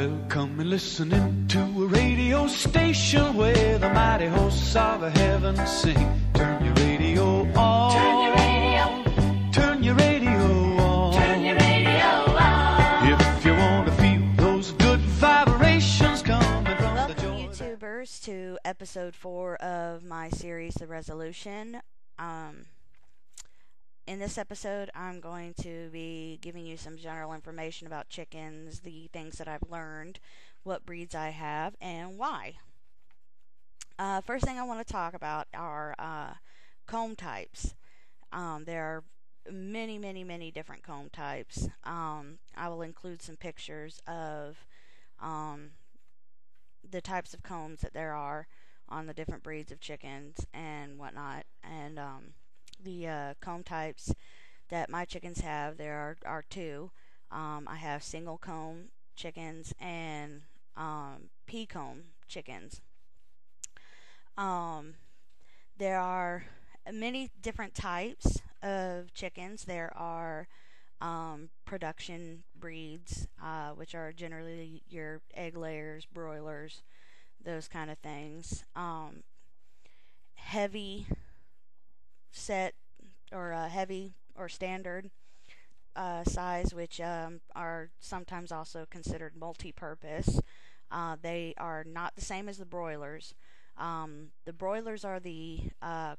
Welcome and listening to a radio station where the mighty hosts of heaven sing. Turn your radio on. Turn your radio. Turn your radio on. Turn your radio on. If you want to feel those good vibrations coming from Welcome, the joy. YouTubers, to episode 4 of my series, The Resolution. In this episode, I'm going to be giving you some general information about chickens, the things that I've learned, what breeds I have, and why. First thing I want to talk about are comb types. There are many different comb types. I will include some pictures of the types of combs that there are on the different breeds of chickens and whatnot. And the comb types that my chickens have, there are two. I have single comb chickens and pea comb chickens. There are many different types of chickens. There are production breeds, which are generally your egg layers, broilers, those kind of things. Heavy set or heavy or standard size, which are sometimes also considered multi-purpose. They are not the same as the broilers. The broilers are the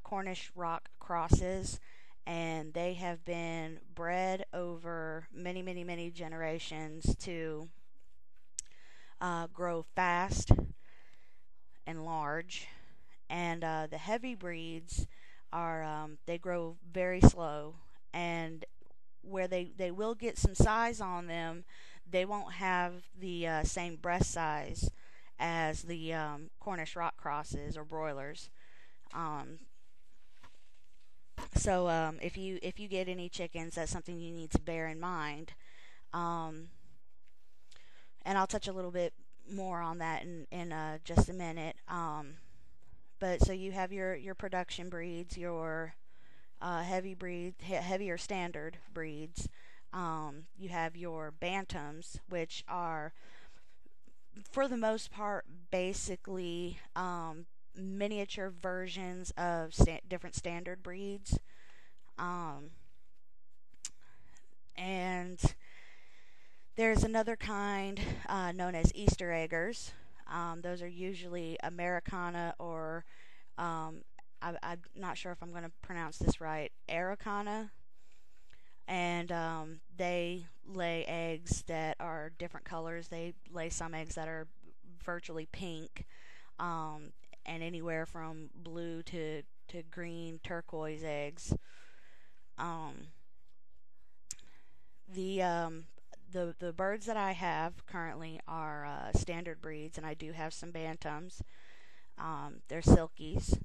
Cornish rock crosses, and they have been bred over many generations to grow fast and large. And the heavy breeds are they grow very slow, and where they will get some size on them, they won't have the same breast size as the Cornish rock crosses or broilers. So if you get any chickens, that's something you need to bear in mind. And I'll touch a little bit more on that in just a minute. But so you have your production breeds, your heavy or standard breeds. You have your bantams, which are, for the most part, basically miniature versions of different standard breeds. And there's another kind known as Easter eggers. Those are usually Americana or I'm not sure if I'm going to pronounce this right, Araucana. And they lay eggs that are different colors. They lay some eggs that are virtually pink, and anywhere from blue to green turquoise eggs. The birds that I have currently are standard breeds, and I do have some bantams. They're silkies,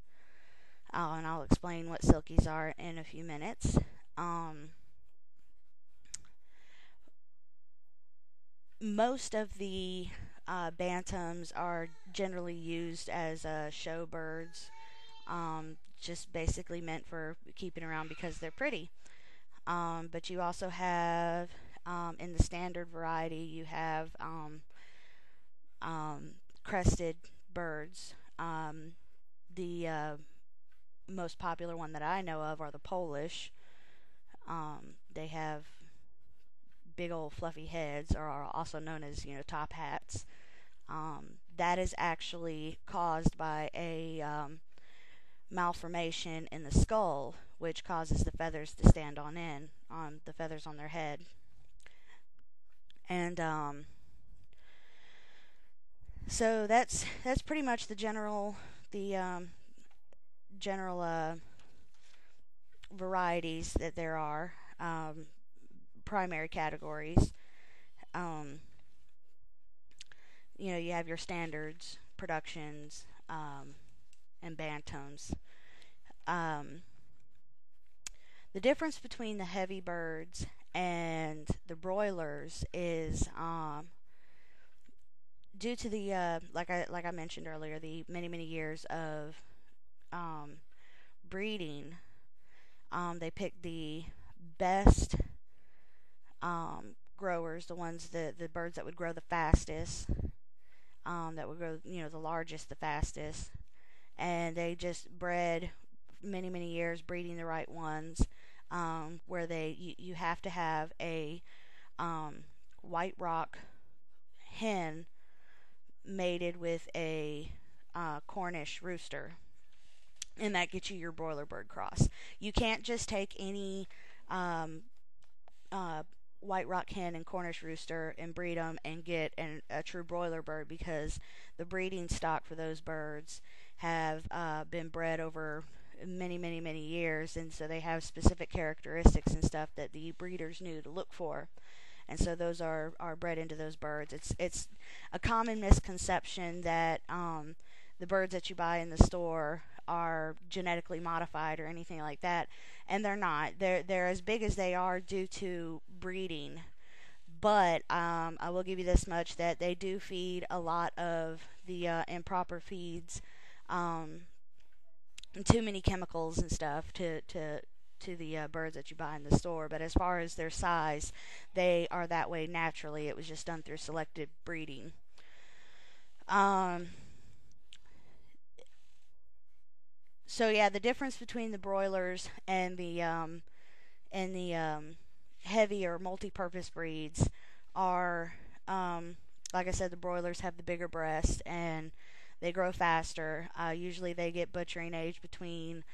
and I'll explain what silkies are in a few minutes. Most of the bantams are generally used as show birds, just basically meant for keeping around because they're pretty. But you also have, in the standard variety, you have crested birds. The most popular one that I know of are the Polish. They have big old fluffy heads, or are also known as top hats. That is actually caused by a malformation in the skull, which causes the feathers to stand on the feathers on their head. And so that's pretty much the general varieties that there are, primary categories. You have your standards, productions, and bantams. The difference between the heavy birds and the broilers is due to the like I mentioned earlier, the many years of breeding. They pick the best growers, the ones the birds that would grow the fastest, that would grow, the largest, the fastest, and they just bred many years breeding the right ones, where you have to have a white rock hen mated with a Cornish rooster, and that gets you your broiler bird cross. You can't just take any um, uh, white rock hen and Cornish rooster and breed them and get a true broiler bird, because the breeding stock for those birds have been bred over many years, and so they have specific characteristics and stuff that the breeders knew to look for, and so those are bred into those birds. It's a common misconception that the birds that you buy in the store are genetically modified or anything like that, and they're not. They're as big as they are due to breeding. But I will give you this much, that they do feed a lot of the improper feeds, too many chemicals and stuff to the birds that you buy in the store. But as far as their size, they are that way naturally. It was just done through selective breeding. So yeah, the difference between the broilers and the heavy or multi-purpose breeds are, like I said, the broilers have the bigger breast and they grow faster. Usually they get butchering age between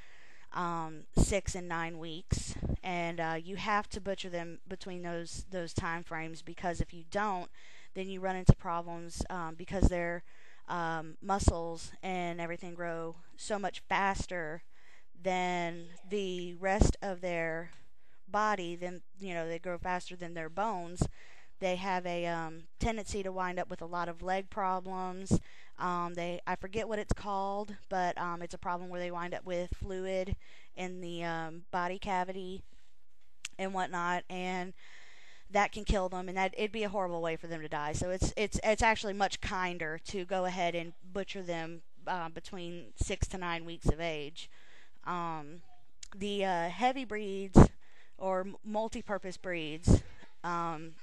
6 and 9 weeks, and you have to butcher them between those time frames, because if you don't, then you run into problems, because their muscles and everything grow so much faster than the rest of their body. Then they grow faster than their bones. They have a tendency to wind up with a lot of leg problems. I forget what it's called, but it's a problem where they wind up with fluid in the body cavity and whatnot, and that can kill them, and that it'd be a horrible way for them to die. So it's actually much kinder to go ahead and butcher them between 6 to 9 weeks of age. The heavy breeds or multi-purpose breeds,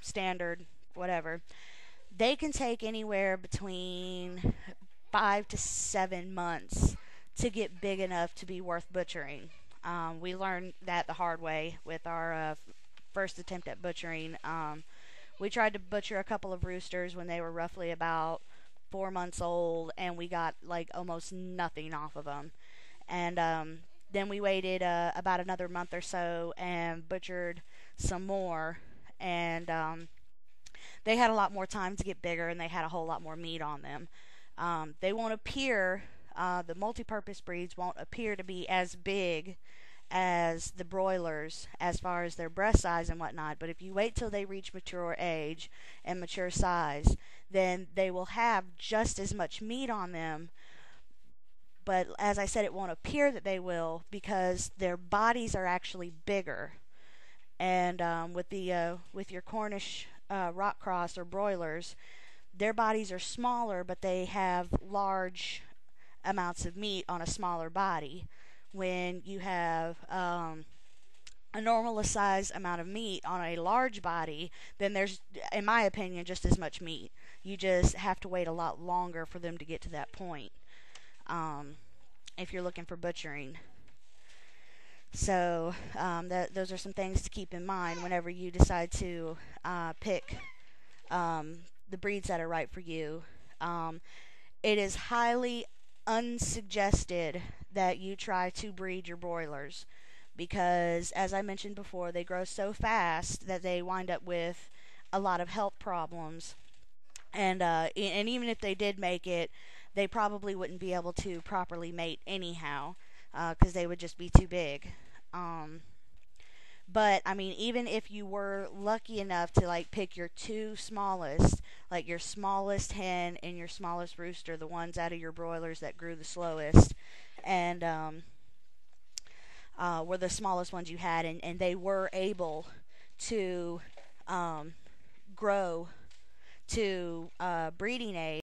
standard, whatever, they can take anywhere between 5 to 7 months to get big enough to be worth butchering. We learned that the hard way with our first attempt at butchering. We tried to butcher a couple of roosters when they were roughly about 4 months old, and we got like almost nothing off of them. And then we waited about another month or so and butchered some more, and they had a lot more time to get bigger, and they had a whole lot more meat on them. They won't appear, the multi-purpose breeds won't appear to be as big as the broilers as far as their breast size and whatnot, but if you wait till they reach mature age and mature size, then they will have just as much meat on them. But as I said, it won't appear that they will, because their bodies are actually bigger. And with your Cornish rock cross or broilers, their bodies are smaller, but they have large amounts of meat on a smaller body. When you have a normal size amount of meat on a large body, then there's, in my opinion, just as much meat. You just have to wait a lot longer for them to get to that point, if you're looking for butchering. So those are some things to keep in mind whenever you decide to pick the breeds that are right for you. It is highly unsuggested that you try to breed your broilers, because, as I mentioned before, they grow so fast that they wind up with a lot of health problems. And even if they did make it, they probably wouldn't be able to properly mate anyhow, because they would just be too big. But I mean, even if you were lucky enough to like pick your two smallest, like your smallest hen and your smallest rooster, the ones out of your broilers that grew the slowest, and were the smallest ones you had, and they were able to grow to breeding age,